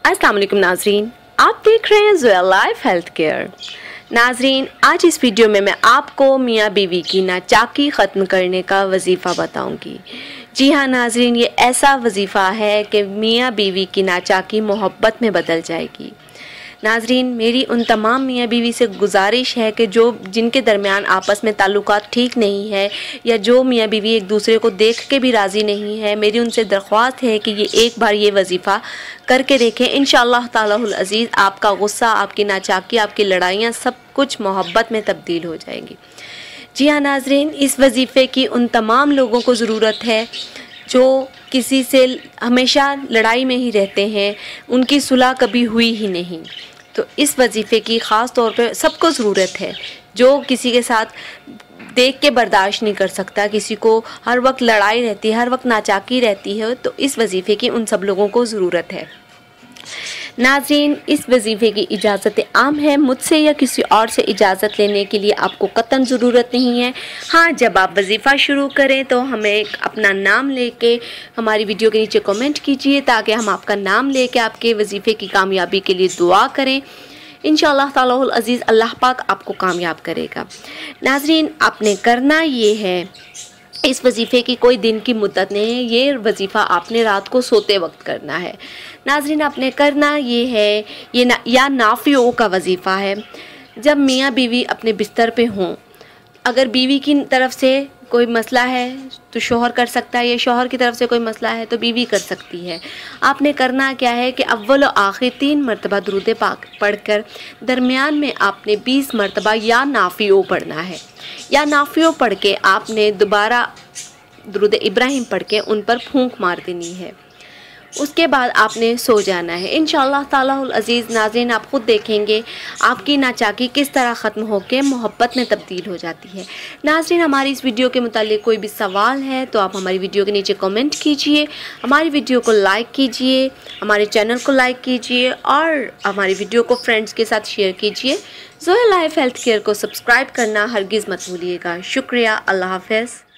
अस्सलाम वालेकुम नाजरीन, आप देख रहे हैं ज़ोया लाइफ हेल्थ केयर। नाजरीन, आज इस वीडियो में मैं आपको मियाँ बीवी की नाचाकी ख़त्म करने का वजीफ़ा बताऊंगी। जी हाँ नाजरीन, ये ऐसा वजीफ़ा है कि मियाँ बीवी की नाचाकी मोहब्बत में बदल जाएगी। नाजरीन, मेरी उन तमाम मियाँ बीवी से गुजारिश है कि जिनके दरमियान आपस में ताल्लुकात ठीक नहीं है या जो मियाँ बीवी एक दूसरे को देख के भी राज़ी नहीं है, मेरी उनसे दरख्वास्त है कि ये एक बार ये वजीफ़ा करके देखें। इंशाअल्लाह तालाहुल अज़ीज़ आपका गुस्सा, आपकी नाचाकी, आपकी लड़ाइयाँ सब कुछ मोहब्बत में तब्दील हो जाएंगी। जी हाँ नाजरीन, इस वजीफ़े की उन तमाम लोगों को ज़रूरत है जो किसी से हमेशा लड़ाई में ही रहते हैं, उनकी सुलह कभी हुई ही नहीं। तो इस वजीफ़े की ख़ास तौर पे सबको ज़रूरत है जो किसी के साथ देख के बर्दाश्त नहीं कर सकता, किसी को हर वक्त लड़ाई रहती है, हर वक्त नाचाकी रहती है, तो इस वजीफ़े की उन सब लोगों को ज़रूरत है। नाज़रीन, इस वजीफ़े की इजाज़त आम है, मुझसे या किसी और से इजाज़त लेने के लिए आपको कतन ज़रूरत नहीं है। हाँ, जब आप वजीफ़ा शुरू करें तो हमें अपना नाम लेके हमारी वीडियो के नीचे कमेंट कीजिए ताकि हम आपका नाम लेके आपके वजीफ़े की कामयाबी के लिए दुआ करें। इंशाअल्लाह तालाहुल अज़ीज़ अल्लाह पाक आपको कामयाब करेगा। नाज़रीन, आपने करना ये है, इस वजीफ़े की कोई दिन की मुद्दत नहीं है, ये वजीफ़ा आपने रात को सोते वक्त करना है। नाज़रीन, आपने करना ये है, या नाफियों का वजीफ़ा है। जब मियाँ बीवी अपने बिस्तर पे हों, अगर बीवी की तरफ से कोई मसला है तो शोहर कर सकता है, या शोहर की तरफ से कोई मसला है तो बीवी कर सकती है। आपने करना क्या है कि अव्वल और आखिर 3 मरतबा दुरूद पाक पढ़कर दरमियान में आपने 20 मरतबा या नाफियों पढ़ना है। या नाफियों पढ़ के आपने दोबारा दुरूद इब्राहिम पढ़ के उन पर फूंक मार देनी है। उसके बाद आपने सो जाना है। इंशाअल्लाह तालाहुल अज़ीज़ नाज़रीन, आप ख़ुद देखेंगे आपकी नाचाकी किस तरह ख़त्म होकर मोहब्बत में तब्दील हो जाती है। नाज़रीन, हमारी इस वीडियो के मुतालिक कोई भी सवाल है तो आप हमारी वीडियो के नीचे कमेंट कीजिए, हमारी वीडियो को लाइक कीजिए, हमारे चैनल को लाइक कीजिए और हमारी वीडियो को फ्रेंड्स के साथ शेयर कीजिए। ज़ोया लाइफ हेल्थ केयर को सब्सक्राइब करना हरगिज़ मत भूलिएगा। शुक्रिया। अल्लाह हाफ़िज़।